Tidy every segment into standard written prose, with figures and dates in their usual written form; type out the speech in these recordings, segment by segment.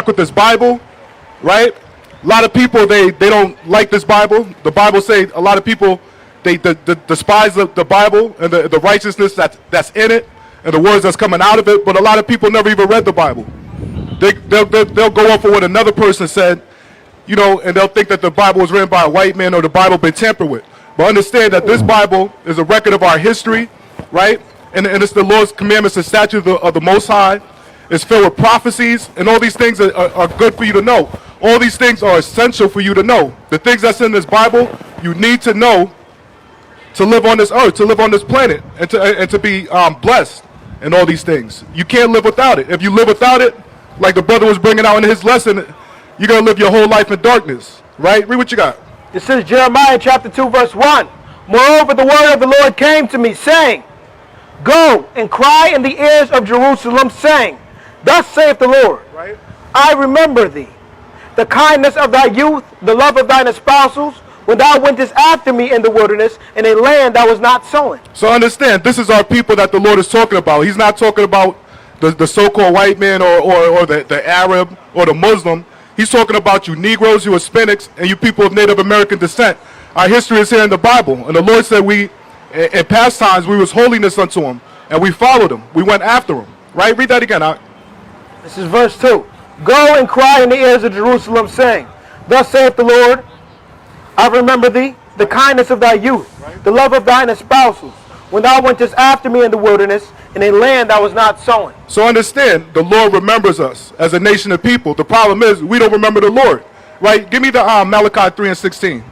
with this Bible, right? A lot of people, they don't like this Bible. The Bible say a lot of people, they despise the Bible and the righteousness that's in it and the words that's coming out of it. But a lot of people never even read the Bible. They'll go off of what another person said, you know, and they'll think that the Bible was written by a white man or the Bible been tampered with. But understand that this Bible is a record of our history, right? And it's the Lord's commandments and statutes of the Most High. It's filled with prophecies, and all these things are good for you to know. All these things are essential for you to know. The things that's in this Bible, you need to know to live on this earth, to live on this planet, and to be blessed and all these things. You can't live without it. If you live without it, like the brother was bringing out in his lesson, you're going to live your whole life in darkness, right? Read what you got. This is Jeremiah chapter 2, verse 1. Moreover, the word of the Lord came to me, saying, Go and cry in the ears of Jerusalem, saying, Thus saith the Lord, right? I remember thee, the kindness of thy youth, the love of thine espousals, when thou wentest after me in the wilderness, in a land that was not sown. So understand, this is our people that the Lord is talking about. He's not talking about the so-called white man or the Arab or the Muslim. He's talking about you Negroes, you Hispanics, and you people of Native American descent. Our history is here in the Bible. And the Lord said in past times, we was holiness unto him, and we followed him. We went after him. Right? Read that again. This is verse 2. Go and cry in the ears of Jerusalem, saying, Thus saith the Lord, I remember thee, the kindness of thy youth, the love of thine espousals, when thou wentest after me in the wilderness, in a land that was not sown. So understand, the Lord remembers us as a nation of people. The problem is, we don't remember the Lord. Right? Give me the Malachi 3 and 16.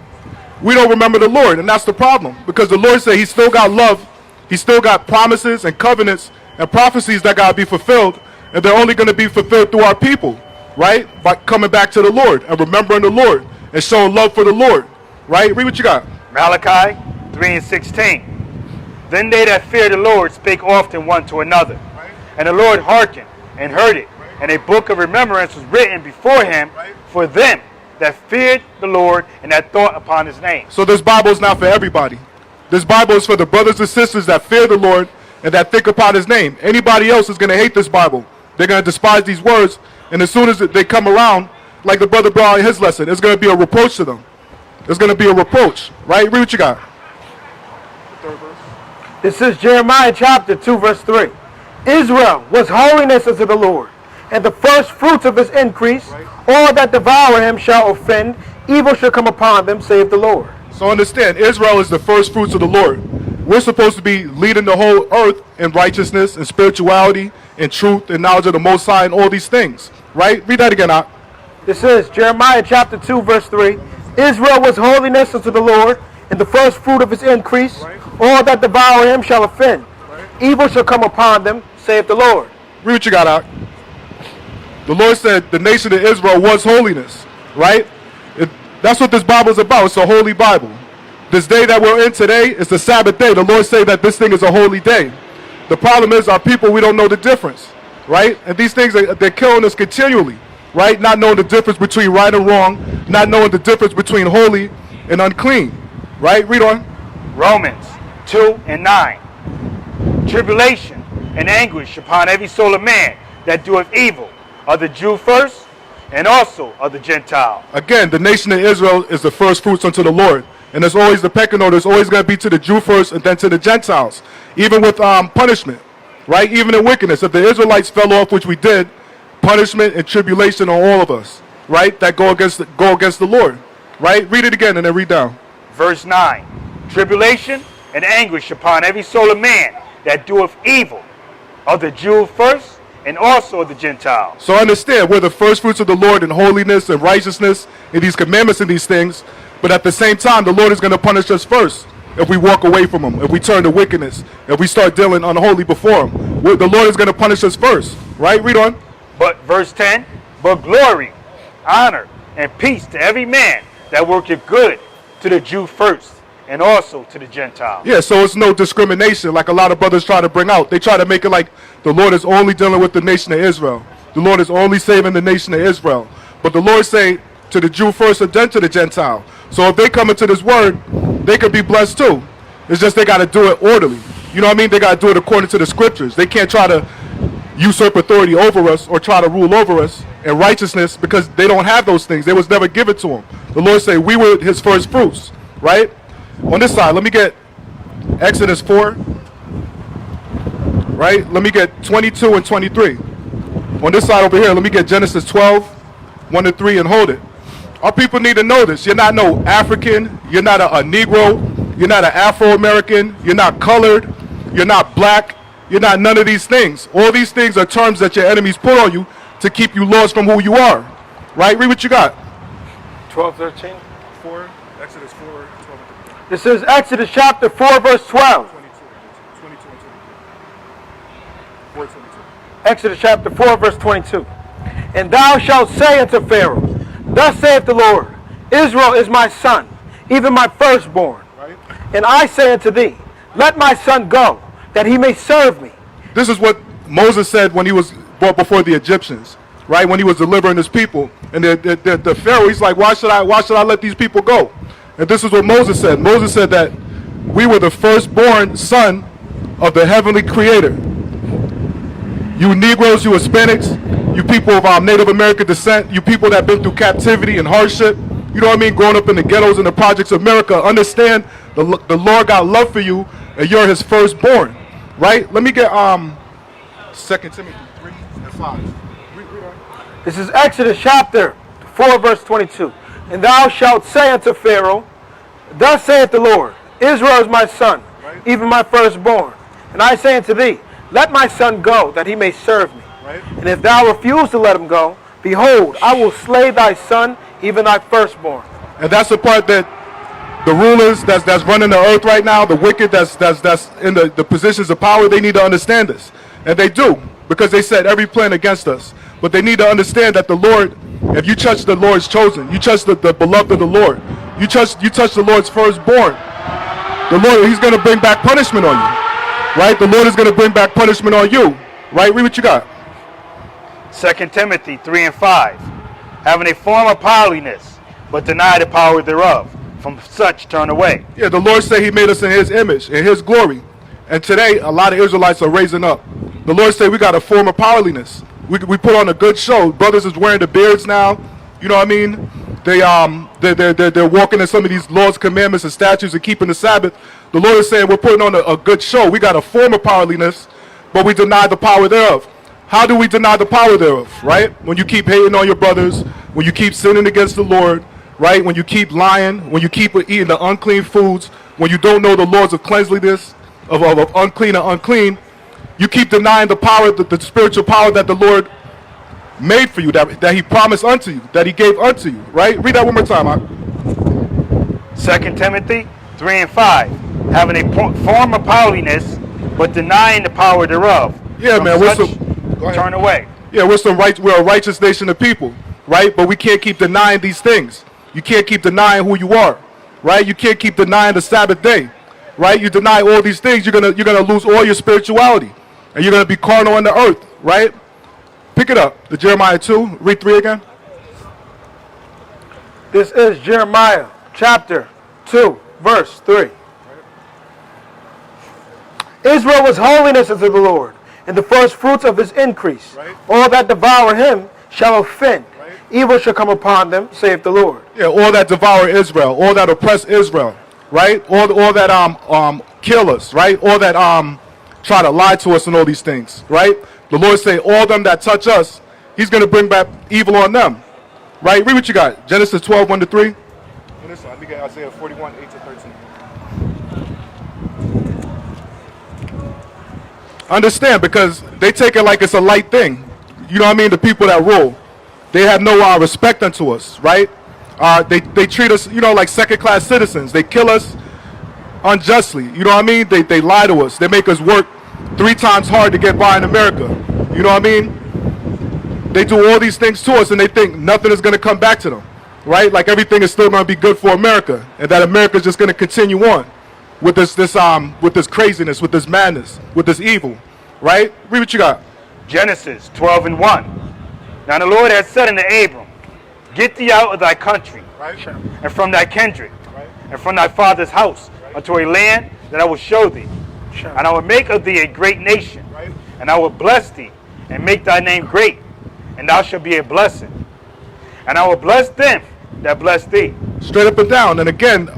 We don't remember the Lord, and that's the problem. Because the Lord said he still got love, he still got promises and covenants and prophecies that got to be fulfilled, and they're only going to be fulfilled through our people, right? By coming back to the Lord and remembering the Lord and showing love for the Lord, right? Read what you got. Malachi 3 and 16. Then they that fear the Lord spake often one to another, right? And the Lord hearkened and heard it, right? And a book of remembrance was written before him, right, for them that feared the Lord and that thought upon his name. So this Bible is not for everybody. This Bible is for the brothers and sisters that fear the Lord and that think upon his name. Anybody else is going to hate this Bible. They're going to despise these words, and as soon as they come around, like the brother brought in his lesson, it's going to be a reproach to them. It's going to be a reproach, right? Read what you got. This is Jeremiah chapter 2, verse 3. Israel was holiness unto the Lord, and the first fruits of his increase. Right. All that devour him shall offend, evil shall come upon them, saith the Lord. So understand, Israel is the first fruits of the Lord. We're supposed to be leading the whole earth in righteousness and spirituality and truth and knowledge of the Most High and all these things. Right? Read that again, Ak. This is Jeremiah chapter 2, verse 3. Israel was holiness unto the Lord, and the first fruit of his increase. Right. All that devour him shall offend. Right. Evil shall come upon them, saith the Lord. Read what you got, Ak. The Lord said the nation of Israel was holiness. Right? That's what this Bible is about. It's a holy Bible. This day that we're in today is the Sabbath day. The Lord said that this thing is a holy day. The problem is our people, we don't know the difference, right? And these things, they're killing us continually, right? Not knowing the difference between right and wrong, not knowing the difference between holy and unclean, right? Read on. Romans 2 and 9. Tribulation and anguish upon every soul of man that doeth evil, of the Jew first, and also of the Gentile. Again, the nation of Israel is the first fruits unto the Lord. And there's always the pecking order. It's always going to be to the Jew first and then to the Gentiles. Even with punishment, right? Even in wickedness. If the Israelites fell off, which we did, punishment and tribulation on all of us, right? That go against the Lord, right? Read it again and then read down. Verse 9. Tribulation and anguish upon every soul of man that doeth evil, of the Jew first and also of the Gentile. So understand, we're the first fruits of the Lord in holiness and righteousness in these commandments and these things. But at the same time, the Lord is going to punish us first if we walk away from him, if we turn to wickedness, if we start dealing unholy before him. The Lord is going to punish us first, right? Read on. But verse 10, but glory, honor, and peace to every man that worketh good, to the Jew first, and also to the Gentile. Yeah, so it's no discrimination like a lot of brothers try to bring out. They try to make it like the Lord is only dealing with the nation of Israel. The Lord is only saving the nation of Israel. But the Lord say to the Jew first and then to the Gentile. So if they come into this word, they could be blessed too. It's just they got to do it orderly. You know what I mean? They got to do it according to the scriptures. They can't try to usurp authority over us or try to rule over us and righteousness because they don't have those things. They was never given to them. The Lord said we were his first fruits, right? On this side, let me get Exodus 4, right? Let me get 22 and 23. On this side over here, let me get Genesis 12, 1 to 3 and hold it. Our people need to know this. You're not no African. You're not a Negro. You're not an Afro-American. You're not colored. You're not black. You're not none of these things. All these things are terms that your enemies put on you to keep you lost from who you are. Right? Read what you got. 12, 13. 4, Exodus 4, 12 and 13. This is Exodus chapter 4, verse 12. 22 and 23. 4, 22. Exodus chapter 4, verse 22. And thou shalt say unto Pharaoh, Thus saith the Lord, Israel is my son, even my firstborn. Right? And I say unto thee, Let my son go, that he may serve me. This is what Moses said when he was brought before the Egyptians, right? When he was delivering his people. And the Pharaoh, he's like, why should I let these people go? And this is what Moses said. Moses said that we were the firstborn son of the heavenly creator. You Negroes, you Hispanics, you people of Native American descent, you people that have been through captivity and hardship, you know what I mean, growing up in the ghettos and the projects of America, understand the Lord got love for you and you're his firstborn, right? Let me get 2 Timothy 3 and 5. Read on. This is Exodus chapter 4, verse 22. And thou shalt say unto Pharaoh, Thus saith the Lord, Israel is my son, Right. even my firstborn. And I say unto thee, Let my son go, that he may serve me. Right. And if thou refuse to let him go, behold, I will slay thy son, even thy firstborn. And that's the part that the rulers that's running the earth right now, the wicked that's in the positions of power, they need to understand this. And they do, because they set every plan against us. But they need to understand that the Lord, if you touch the Lord's chosen, you touch the beloved of the Lord, you touch the Lord's firstborn, the Lord, he's going to bring back punishment on you. Right? The Lord is going to bring back punishment on you. Right? Read what you got. 2 Timothy 3 and 5. Having a form of godliness, but deny the power thereof. From such turn away. Yeah, the Lord said he made us in his image, in his glory. And today, a lot of Israelites are raising up. The Lord said we got a form of powerliness. We put on a good show. Brothers is wearing the beards now. You know what I mean? They're walking in some of these laws, commandments, and statutes and keeping the Sabbath. The Lord is saying we're putting on a good show. We got a form of powerliness, but we deny the power thereof. How do we deny the power thereof, right? When you keep hating on your brothers, when you keep sinning against the Lord, right? When you keep lying, when you keep eating the unclean foods, when you don't know the laws of cleanliness, of unclean and unclean, you keep denying the power, the spiritual power that the Lord made for you, that he promised unto you, that he gave unto you, right? Read that one more time. 2 Timothy 3 and 5. Having a form of powerliness, but denying the power thereof. Yeah, From man, such turn away. Yeah, we're a righteous nation of people, right? But we can't keep denying these things. You can't keep denying who you are, right? You can't keep denying the Sabbath day, right? You deny all these things, you're gonna lose all your spirituality, and you're gonna be carnal on the earth, right? Pick it up, the Jeremiah 2. Read 3 again. This is Jeremiah chapter 2, verse 3. Israel was holiness unto the Lord, and the first fruits of his increase. Right. All that devour him shall offend. Right. Evil shall come upon them, saith the Lord. Yeah, all that devour Israel, all that oppress Israel, right? All that kill us, right? All that try to lie to us and all these things, right? The Lord say, all them that touch us, he's going to bring back evil on them, right? Read what you got. Genesis 12, 1 to 3. Let me get Isaiah 41, 8 to 13. Understand, because they take it like it's a light thing. You know what I mean? The people that rule, they have no respect unto us, right? They treat us, like second-class citizens. They kill us unjustly. You know what I mean? They lie to us. They make us work 3 times hard to get by in America. You know what I mean? They do all these things to us, and they think nothing is going to come back to them, right? Like everything is still going to be good for America, and that America is just going to continue on with this craziness, with this madness, with this evil, right? Read what you got. Genesis 12 and 1. Now the Lord had said unto Abram, Get thee out of thy country, Right. and from thy kindred, Right. and from thy father's house, unto a land that I will show thee. And I will make of thee a great nation, Right. and I will bless thee, and make thy name great, and thou shalt be a blessing. And I will bless them that bless thee. Straight up and down. And again,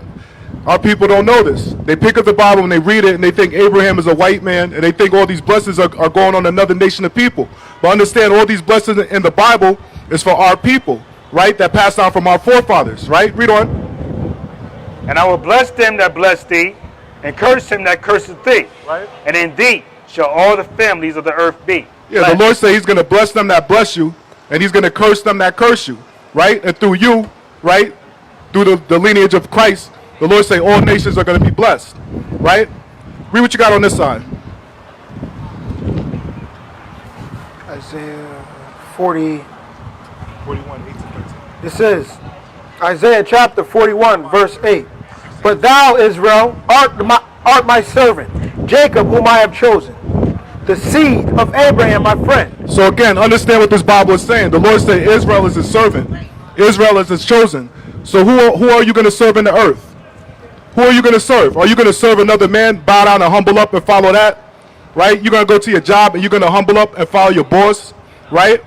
our people don't know this. They pick up the Bible and they read it and they think Abraham is a white man and they think all these blessings are going on another nation of people. But understand, all these blessings in the Bible is for our people, right? That passed down from our forefathers, right? Read on. And I will bless them that bless thee, and curse him that curseth thee. Right. And in thee shall all the families of the earth be. Yeah, blessed. the Lord said he's going to bless them that bless you, and he's going to curse them that curse you, right? And through you, right, through the lineage of Christ, the Lord say all nations are going to be blessed, right? Read what you got on this side. Isaiah 40. 41, 8 to 13. This is Isaiah chapter 41, verse 8. But thou, Israel, art my servant, Jacob, whom I have chosen, the seed of Abraham, my friend. So again, understand what this Bible is saying. The Lord said Israel is his servant. Israel is his chosen. So who are you going to serve in the earth? Who are you going to serve? Are you going to serve another man, bow down and humble up and follow that? Right? You're going to go to your job and you're going to humble up and follow your boss, right?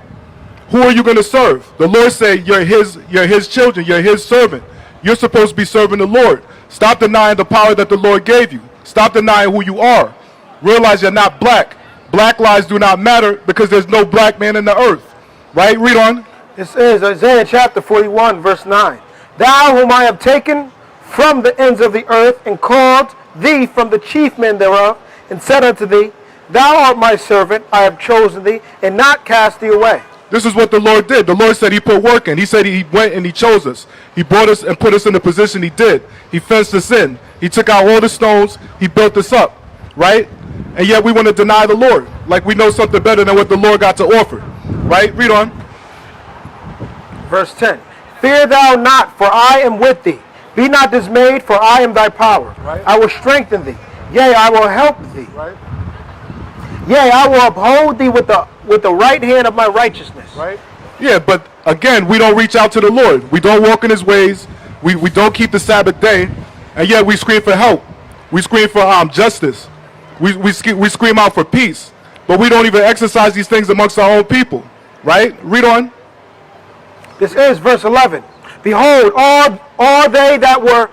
Who are you going to serve? The Lord said you're his children, you're his servant. You're supposed to be serving the Lord. Stop denying the power that the Lord gave you. Stop denying who you are. Realize you're not black. Black lives do not matter because there's no black man in the earth. Right? Read on. This is Isaiah chapter 41, verse 9. Thou whom I have taken from the ends of the earth, and called thee from the chief men thereof, and said unto thee, Thou art my servant, I have chosen thee, and not cast thee away. This is what the Lord did. The Lord said he put work in. He said he went and he chose us. He brought us and put us in the position he did. He fenced us in. He took out all the stones. He built us up, right? And yet we want to deny the Lord, like we know something better than what the Lord got to offer, right? Read on. Verse 10. Fear thou not, for I am with thee. Be not dismayed, for I am thy power. Right. I will strengthen thee. Yea, I will help thee. Right. Yea, I will uphold thee with the right hand of my righteousness. Right. Yeah, but again, we don't reach out to the Lord. We don't walk in his ways. We don't keep the Sabbath day. And yet we scream for help. We scream for justice. We scream out for peace. But we don't even exercise these things amongst our own people. Right? Read on. This is verse 11. Behold, all they that were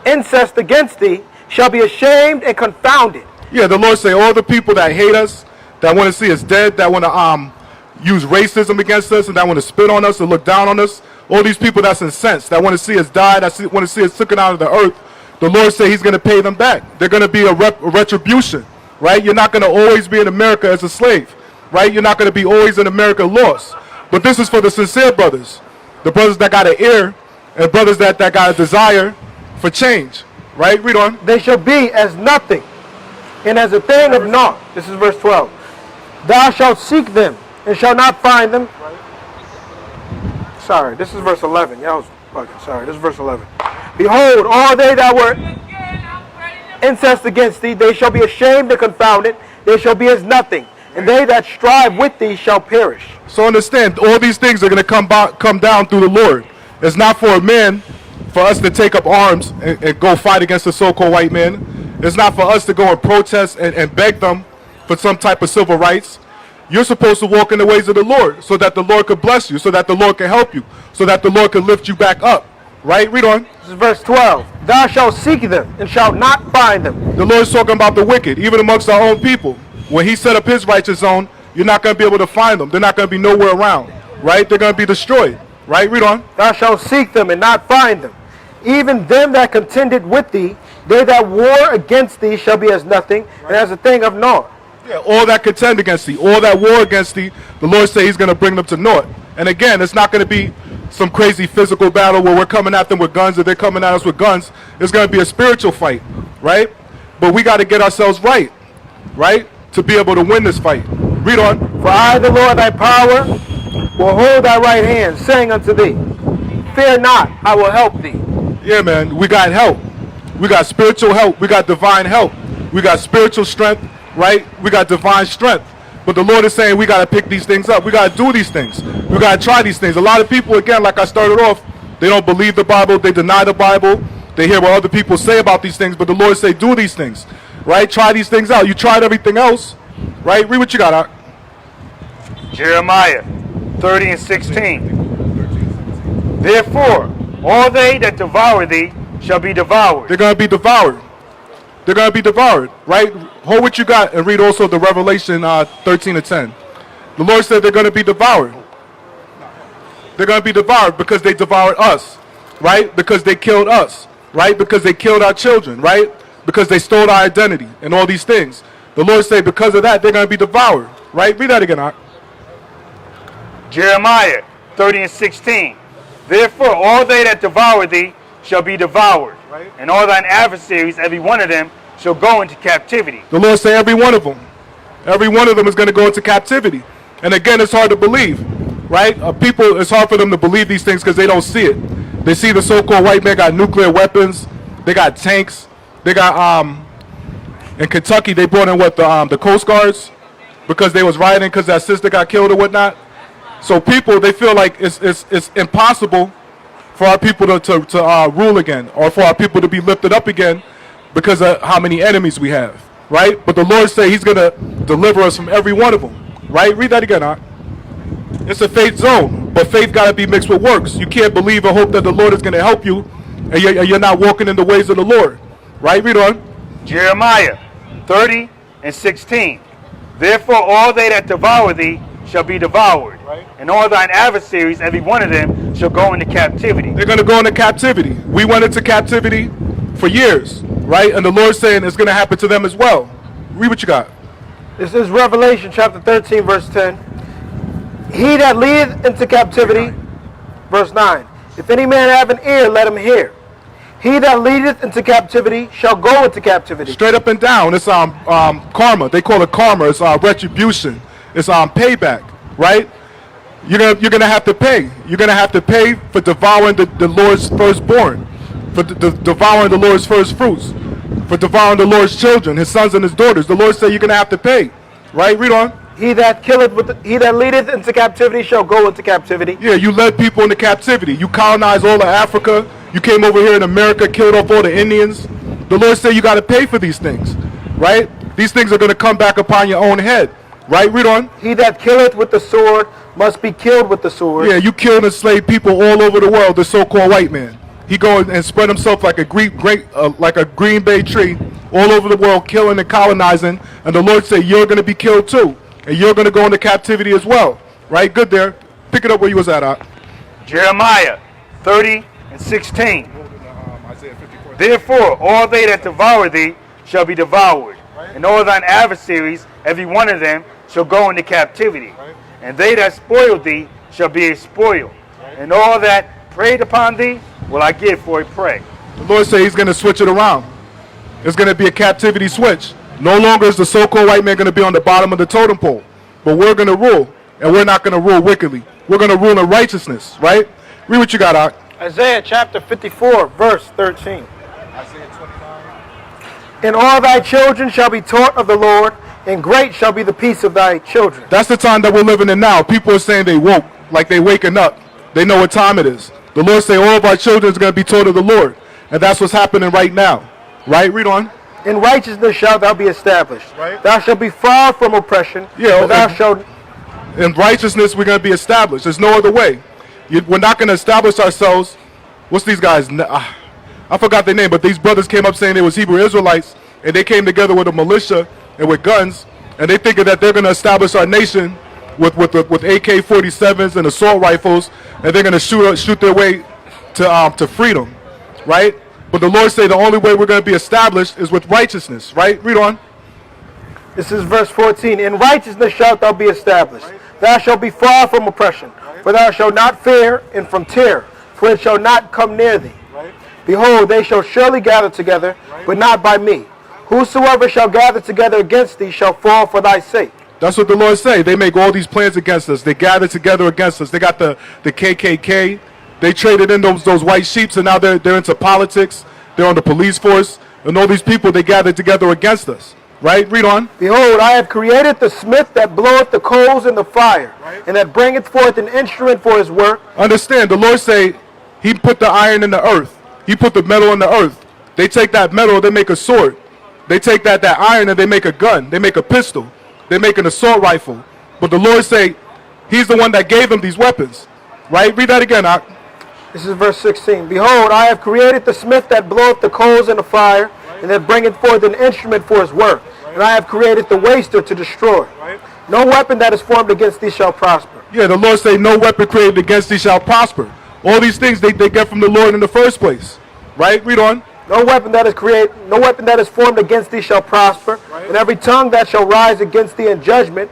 incensed against thee shall be ashamed and confounded. Yeah, the Lord say all the people that hate us, that want to see us dead, that want to use racism against us, and that want to spit on us and look down on us, all these people that's incensed, that want to see us die, that want to see us taken out of the earth, the Lord say he's going to pay them back. They're going to be a retribution, right? You're not going to always be in America as a slave, right? You're not going to be always in America lost. But this is for the sincere brothers, the brothers that got an ear, and brothers that got a desire for change, right? Read on. They shall be as nothing, and as a thing of naught. This is verse 12. Thou shalt seek them, and shalt not find them. Sorry, this is verse 11. Yeah, I was bugging. Sorry, this is verse 11. Behold, all they that were incensed against thee, they shall be ashamed and confounded. They shall be as nothing, and they that strive with thee shall perish. So understand, all these things are going to come down through the Lord. It's not for a man, for us to take up arms and go fight against the so-called white man. It's not for us to go and protest and beg them for some type of civil rights. You're supposed to walk in the ways of the Lord so that the Lord could bless you, so that the Lord can help you, so that the Lord can lift you back up. Right? Read on. This is verse 12. Thou shalt seek them, and shalt not find them. The Lord's talking about the wicked, even amongst our own people. When he set up his righteous zone, you're not going to be able to find them. They're not going to be nowhere around. Right? They're going to be destroyed. Right? Read on. Thou shalt seek them, and not find them. Even them that contended with thee, they that war against thee shall be as nothing, and as a thing of naught. Yeah, all that contend against thee, all that war against thee, the Lord says he's going to bring them to naught. And again, it's not going to be some crazy physical battle where we're coming at them with guns or they're coming at us with guns. It's going to be a spiritual fight, right? But we got to get ourselves right, to be able to win this fight. Read on. For I, the Lord thy power, will hold thy right hand, saying unto thee, Fear not, I will help thee. Yeah, man, we got help. We got spiritual help. We got divine help. We got spiritual strength, right? We got divine strength. But the Lord is saying we got to pick these things up. We got to do these things. We got to try these things. A lot of people, again, like I started off, they don't believe the Bible. They deny the Bible. They hear what other people say about these things. But the Lord say, do these things, right? Try these things out. You tried everything else, right? Read what you got, Doc. Jeremiah 30 and 16. Therefore, all they that devour thee shall be devoured. They're going to be devoured. They're going to be devoured, right? Hold what you got and read also the Revelation 13 and 10. The Lord said they're going to be devoured. They're going to be devoured because they devoured us, right? Because they killed us, right? Because they killed our children, right? Because they stole our identity and all these things. The Lord said because of that, they're going to be devoured, right? Read that again, Art. Jeremiah 30 and 16. Therefore, all they that devour thee shall be devoured, Right. and all thine adversaries, every one of them, shall go into captivity. The Lord said every one of them is going to go into captivity. And again, it's hard to believe, right? People, it's hard for them to believe these things because they don't see it. They see the so-called white man got nuclear weapons. They got tanks. They got, in Kentucky, they brought in the Coast Guards because they was rioting because that sister got killed or whatnot. So people, they feel like it's impossible for our people to rule again, or for our people to be lifted up again because of how many enemies we have, right? But the Lord say he's going to deliver us from every one of them, right? Read that again, Art. It's a faith zone, but faith got to be mixed with works. You can't believe and hope that the Lord is going to help you, and you're not walking in the ways of the Lord, right? Read on. Jeremiah 30 and 16. Therefore, all they that devour thee shall be devoured, Right. and all thine adversaries, every one of them, shall go into captivity. They're going to go into captivity. We went into captivity for years, right? And the Lord's saying it's going to happen to them as well. Read what you got. This is Revelation chapter 13, verse 10. He that leadeth into captivity, verse 9. If any man have an ear, let him hear. He that leadeth into captivity shall go into captivity. Straight up and down. It's karma. They call it karma. It's retribution. It's payback, right? You're gonna have to pay. You're gonna have to pay for devouring the Lord's firstborn, for devouring the Lord's first fruits, for devouring the Lord's children, his sons and his daughters. The Lord said you're gonna have to pay, right? Read on. He that leadeth into captivity shall go into captivity. Yeah, you led people into captivity. You colonized all of Africa. You came over here in America, killed off all the Indians. The Lord said you got to pay for these things, right? These things are going to come back upon your own head, right? Read on. He that killeth with the sword must be killed with the sword. Yeah, you killed and enslaved people all over the world, the so-called white man. He go and spread himself like a green bay tree all over the world, killing and colonizing. And the Lord said you're going to be killed too. And you're going to go into captivity as well, right? Good there. Pick it up where you was at. Jeremiah 30 and 16. Therefore, all they that devour thee shall be devoured, and all thine adversaries, every one of them, shall go into captivity. And they that spoil thee shall be a spoil, and all that preyed upon thee will I give for a prey. The Lord said he's going to switch it around. It's going to be a captivity switch. No longer is the so-called white man going to be on the bottom of the totem pole, but we're going to rule, and we're not going to rule wickedly. We're going to rule in righteousness, right? Read what you got, Ak. Isaiah chapter 54, verse 13. Isaiah 29. And all thy children shall be taught of the Lord, and great shall be the peace of thy children. That's the time that we're living in now. People are saying they woke, like they waking up. They know what time it is. The Lord say all of our children is going to be taught of the Lord, and that's what's happening right now, right? Read on. In righteousness shalt thou be established. Right. Thou shalt be far from oppression. Yeah, but thou shalt. In righteousness, we're going to be established. There's no other way. We're not going to establish ourselves. What's these guys? I forgot their name, but these brothers came up saying they was Hebrew Israelites, and they came together with a militia and with guns, and they thinking that they're going to establish our nation with AK-47s and assault rifles, and they're going to shoot their way to freedom, right? But the Lord say the only way we're going to be established is with righteousness, right? Read on. This is verse 14. In righteousness shalt thou be established. Thou shalt be far from oppression. For thou shalt not fear, and from terror, for it shall not come near thee. Behold, they shall surely gather together, but not by me. Whosoever shall gather together against thee shall fall for thy sake. That's what the Lord say. They make all these plans against us. They gather together against us. They got the KKK. They traded in those white sheeps, and now they're into politics. They're on the police force. And all these people, they gathered together against us. Right? Read on. Behold, I have created the smith that bloweth the coals in the fire, and that bringeth forth an instrument for his work. Understand, the Lord say he put the iron in the earth. He put the metal in the earth. They take that metal, they make a sword. They take that iron and they make a gun. They make a pistol. They make an assault rifle. But the Lord say He's the one that gave them these weapons. Right? Read that again, Ak. This is verse 16. Behold, I have created the smith that bloweth the coals in the fire, and that bringeth forth an instrument for his work. And I have created the waster to destroy. No weapon that is formed against thee shall prosper. Yeah, the Lord say, no weapon created against thee shall prosper. All these things they get from the Lord in the first place. Right? Read on. No weapon that is formed against thee shall prosper, and every tongue that shall rise against thee in judgment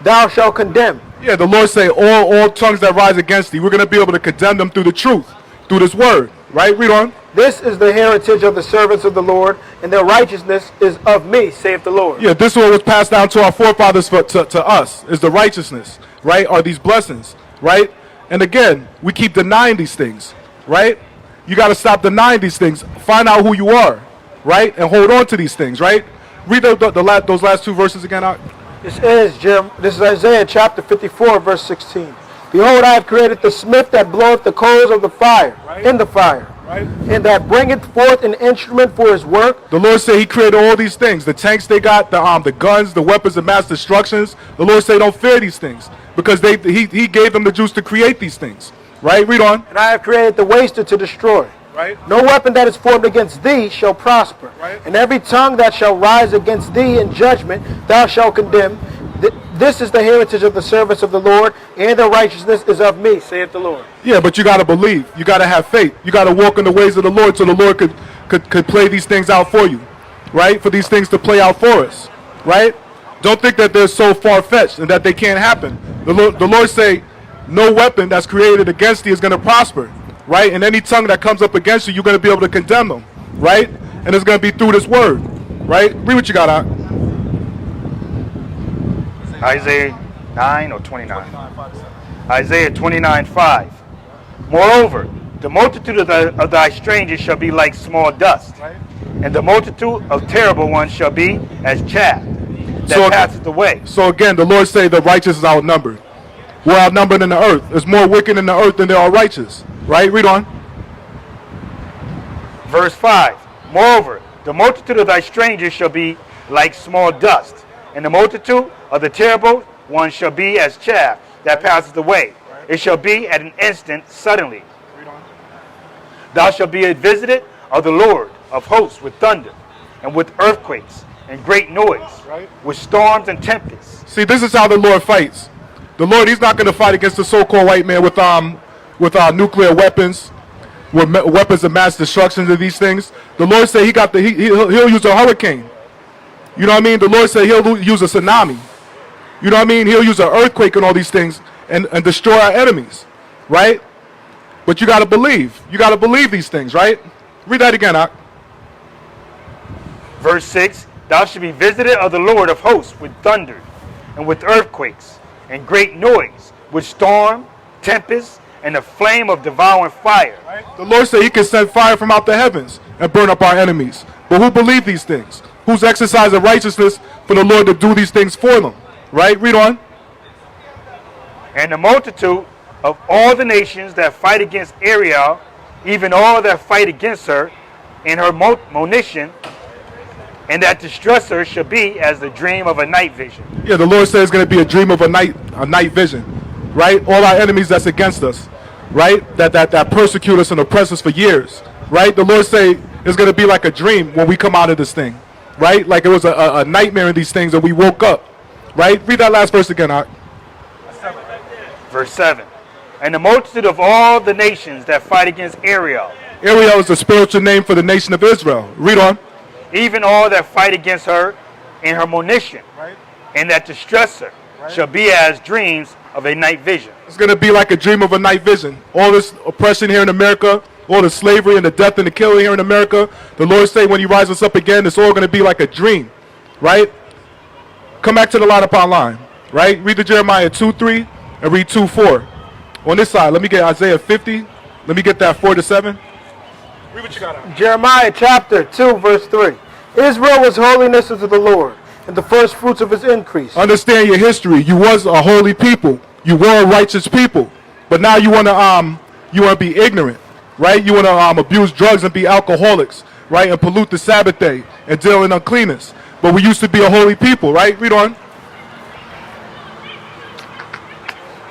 thou shalt condemn. Yeah, the Lord say all tongues that rise against thee, we're going to be able to condemn them through the truth, through this word. Right? Read on. This is the heritage of the servants of the Lord, and their righteousness is of me, saith the Lord. Yeah, this is what was passed down to our forefathers to us, is the righteousness, right? Are these blessings, right? And again, we keep denying these things, right? You got to stop denying these things. Find out who you are, right? And hold on to these things, right? Read those last two verses again out. This is Isaiah chapter 54, verse 16. Behold, I have created the smith that bloweth the coals of the fire, in the fire, and that bringeth forth an instrument for his work. The Lord said he created all these things. The tanks they got, the guns, the weapons of mass destructions. The Lord said don't fear these things because he gave them the juice to create these things. Right? Read on. And I have created the waster to destroy. Right. No weapon that is formed against thee shall prosper. Right. And every tongue that shall rise against thee in judgment thou shalt condemn. This is the heritage of the servants of the Lord, and their righteousness is of me, saith the Lord. Yeah, but you got to believe. You got to have faith. You got to walk in the ways of the Lord so the Lord could play these things out for you. Right? For these things to play out for us. Right? Don't think that they're so far-fetched and that they can't happen. The Lord say, no weapon that's created against thee is going to prosper. Right? And any tongue that comes up against you, you're going to be able to condemn them. Right? And it's going to be through this word. Right? Read what you got out. Isaiah 9 or 29? Isaiah 29:5. Moreover, the multitude of thy strangers shall be like small dust, and the multitude of terrible ones shall be as chaff that passeth away. So again, the Lord say the righteous is outnumbered. We're outnumbered in the earth. There's more wicked in the earth than there are righteous. Right? Read on. Verse 5. Moreover, the multitude of thy strangers shall be like small dust, and the multitude of the terrible ones shall be as chaff that passeth away. It shall be at an instant, suddenly. Thou shalt be visited of the Lord of hosts with thunder, and with earthquakes, and great noise, with storms and tempests. See, this is how the Lord fights. The Lord, he's not going to fight against the so-called white man with nuclear weapons, with weapons of mass destruction of these things. The Lord said he'll use a hurricane. You know what I mean? The Lord said he'll use a tsunami. You know what I mean? He'll use an earthquake and all these things and destroy our enemies. Right? But you got to believe. You got to believe these things, right? Read that again, Ak. Verse 6. Thou shalt be visited of the Lord of hosts with thunder, and with earthquakes, and great noise, with storm, tempest, and the flame of devouring fire. The Lord said he can send fire from out the heavens and burn up our enemies. But who believe these things? Who's exercising righteousness for the Lord to do these things for them? Right? Read on. And the multitude of all the nations that fight against Ariel, even all that fight against her, in her monition, and that distress her shall be as the dream of a night vision. Yeah, the Lord says it's going to be a dream of a night vision. Right? All our enemies that's against us. Right? That persecute us and oppress us for years. Right? The Lord say it's going to be like a dream when we come out of this thing. Right? Like it was a nightmare in these things and we woke up. Right? Read that last verse again, Art. Verse 7. And the multitude of all the nations that fight against Ariel. Ariel is the spiritual name for the nation of Israel. Read on. Even all that fight against her in her monition, and that distress her, shall be as dreams of a night vision. It's going to be like a dream of a night vision. All this oppression here in America, all the slavery and the death and the killing here in America, the Lord say when he rises up again, it's all going to be like a dream. Right? Come back to the line upon line. Right? Read the Jeremiah 2:3 and read 2:4. On this side, let me get Isaiah 50. Let me get that 4-7. Read what you got out. Jeremiah chapter 2, verse 3. Israel was holiness unto the Lord, and the first fruits of his increase. Understand your history. You was a holy people. You were a righteous people. But now you want to be ignorant, right? You want to abuse drugs and be alcoholics, right? And pollute the Sabbath day and deal in uncleanness. But we used to be a holy people, right? Read on.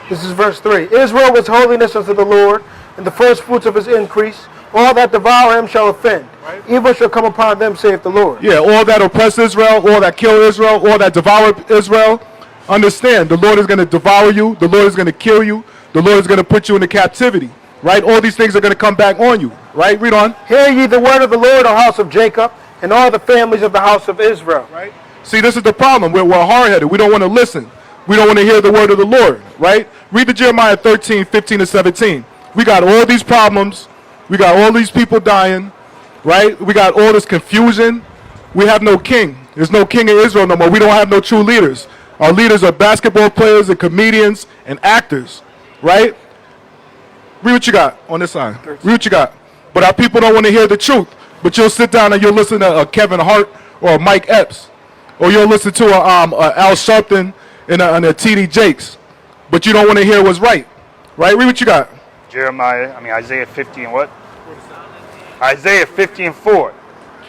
This is verse 3. Israel was holiness unto the Lord, and the first fruits of his increase. All that devour him shall offend. Right. Evil shall come upon them, saith the Lord. Yeah, all that oppress Israel, all that kill Israel, all that devour Israel, understand, the Lord is going to devour you, the Lord is going to kill you, the Lord is going to put you into captivity, right? All these things are going to come back on you, right? Read on. Hear ye the word of the Lord, O house of Jacob, and all the families of the house of Israel. Right. See, this is the problem. We're hard-headed. We don't want to listen. We don't want to hear the word of the Lord, right? Read the Jeremiah 13, 15 to 17. We got all these problems. We got all these people dying, right? We got all this confusion. We have no king. There's no king in Israel no more. We don't have no true leaders. Our leaders are basketball players and comedians and actors, right? Read what you got on this side. Read what you got. But our people don't want to hear the truth. But you'll sit down and you'll listen to a Kevin Hart or a Mike Epps. Or you'll listen to a Al Sharpton and a T.D. Jakes. But you don't want to hear what's right. Right? Read what you got. Isaiah 50 and what? Isaiah 50 and 4.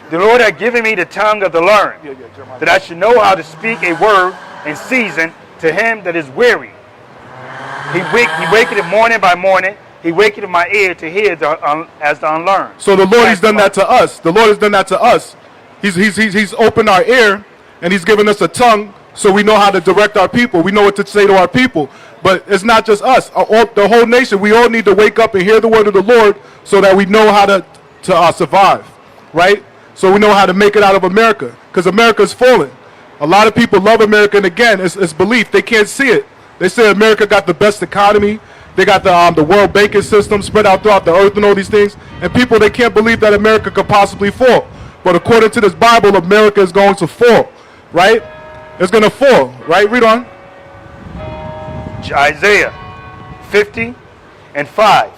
The Lord had given me the tongue of the learned, that I should know how to speak a word in season to him that is weary. He waketh morning by morning. He waketh my ear to hear as the unlearned. So the Lord has done that to us. The Lord has done that to us. He's opened our ear and he's given us a tongue so we know how to direct our people. We know what to say to our people. But it's not just us. The whole nation, we all need to wake up and hear the word of the Lord so that we know how to survive, right? So we know how to make it out of America, because America's fallen. A lot of people love America, and again, it's belief. They can't see it. They say America got the best economy. They got the World Banking System spread out throughout the earth and all these things. And people, they can't believe that America could possibly fall. But according to this Bible, America is going to fall, right? It's going to fall, right? Read on. Isaiah 50 and 5.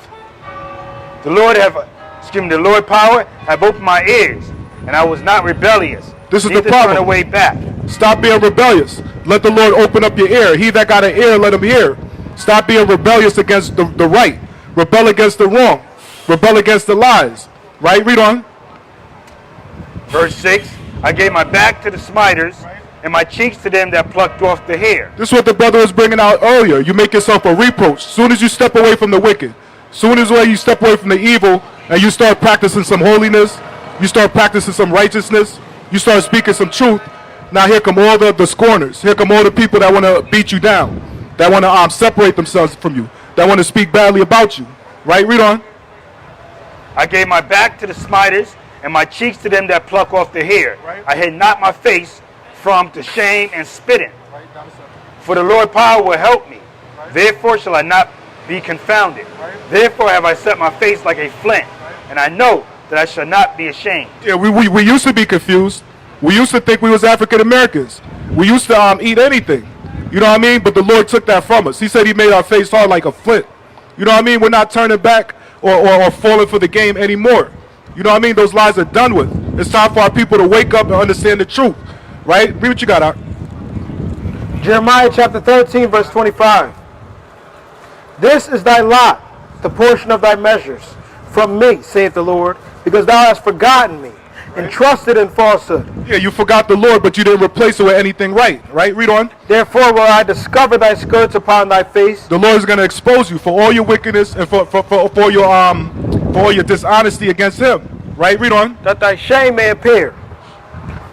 The Lord power have opened my ears, and I was not rebellious. This is the problem. Turn away back. Stop being rebellious. Let the Lord open up your ear. He that got an ear, let him hear. Stop being rebellious against the right. Rebel against the wrong. Rebel against the lies. Right? Read on. Verse 6. I gave my back to the smiters, and my cheeks to them that plucked off the hair. This is what the brother was bringing out earlier. You make yourself a reproach. Soon as you step away from the wicked, soon as you step away from the evil, and you start practicing some holiness, you start practicing some righteousness, you start speaking some truth, now here come all the scorners. Here come all the people that want to beat you down, that want to separate themselves from you, that want to speak badly about you. Right? Read on. I gave my back to the smiters, and my cheeks to them that pluck off the hair. Right. I hid not my face from to shame and spitting. For the Lord power will help me. Therefore shall I not be confounded. Therefore have I set my face like a flint, and I know that I shall not be ashamed. Yeah, we used to be confused. We used to think we was African Americans. We used to eat anything. You know what I mean? But the Lord took that from us. He said he made our face hard like a flint. You know what I mean? We're not turning back or falling for the game anymore. You know what I mean? Those lies are done with. It's time for our people to wake up and understand the truth. Right? Read what you got out. Jeremiah chapter 13, verse 25. This is thy lot, the portion of thy measures, from me, saith the Lord, because thou hast forgotten me, and trusted in falsehood. Yeah, you forgot the Lord, but you didn't replace it with anything right. Right? Read on. Therefore will I discover thy skirts upon thy face. The Lord is going to expose you for all your wickedness and for all your dishonesty against him. Right? Read on. That thy shame may appear.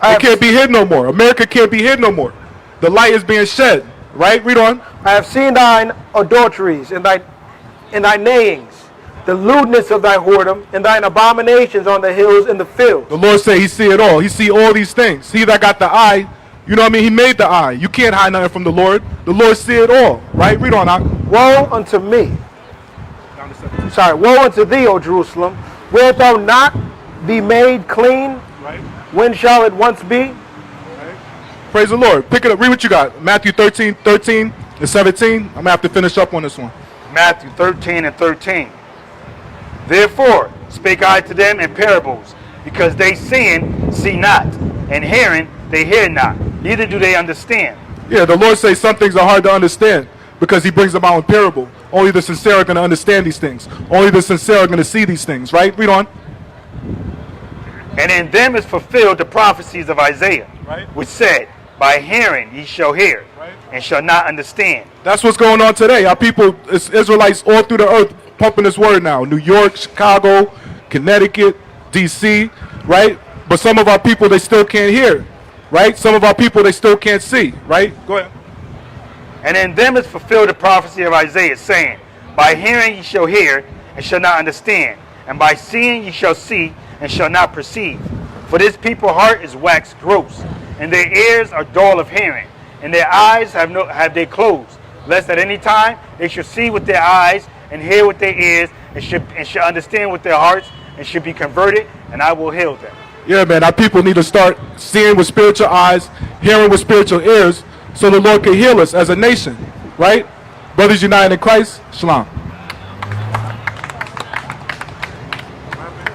It can't be hid no more. America can't be hid no more. The light is being shed. Right? Read on. I have seen thine adulteries and thy neighings, the lewdness of thy whoredom, and thine abominations on the hills and the fields. The Lord say he see it all. He see all these things. He that got the eye, you know what I mean? He made the eye. You can't hide nothing from the Lord. The Lord see it all. Right? Read on. Woe unto me. Woe unto thee, O Jerusalem. Wilt thou not be made clean? Right. When shall it once be? Praise the Lord. Pick it up. Read what you got. Matthew 13 and 17. I'm going to have to finish up on this one. Matthew 13 and 13. Therefore spake I to them in parables, because they seeing see not, and hearing they hear not, neither do they understand. Yeah, the Lord says some things are hard to understand because he brings them out in parable. Only the sincere are going to understand these things. Only the sincere are going to see these things. Right? Read on. And in them is fulfilled the prophecies of Isaiah, right, which said, by hearing ye shall hear, right, and shall not understand. That's what's going on today. Our people, it's Israelites all through the earth pumping this word now. New York, Chicago, Connecticut, D.C., right? But some of our people, they still can't hear, right? Some of our people, they still can't see, right? Go ahead. And in them is fulfilled the prophecy of Isaiah, saying, by hearing ye shall hear, and shall not understand, and by seeing ye shall see, and shall not perceive. For this people's heart is waxed gross, and their ears are dull of hearing, and their eyes have they closed, lest at any time they should see with their eyes, and hear with their ears, and should understand with their hearts, and should be converted, and I will heal them. Yeah, man, our people need to start seeing with spiritual eyes, hearing with spiritual ears, so the Lord can heal us as a nation, right? Brothers united in Christ, Shalom.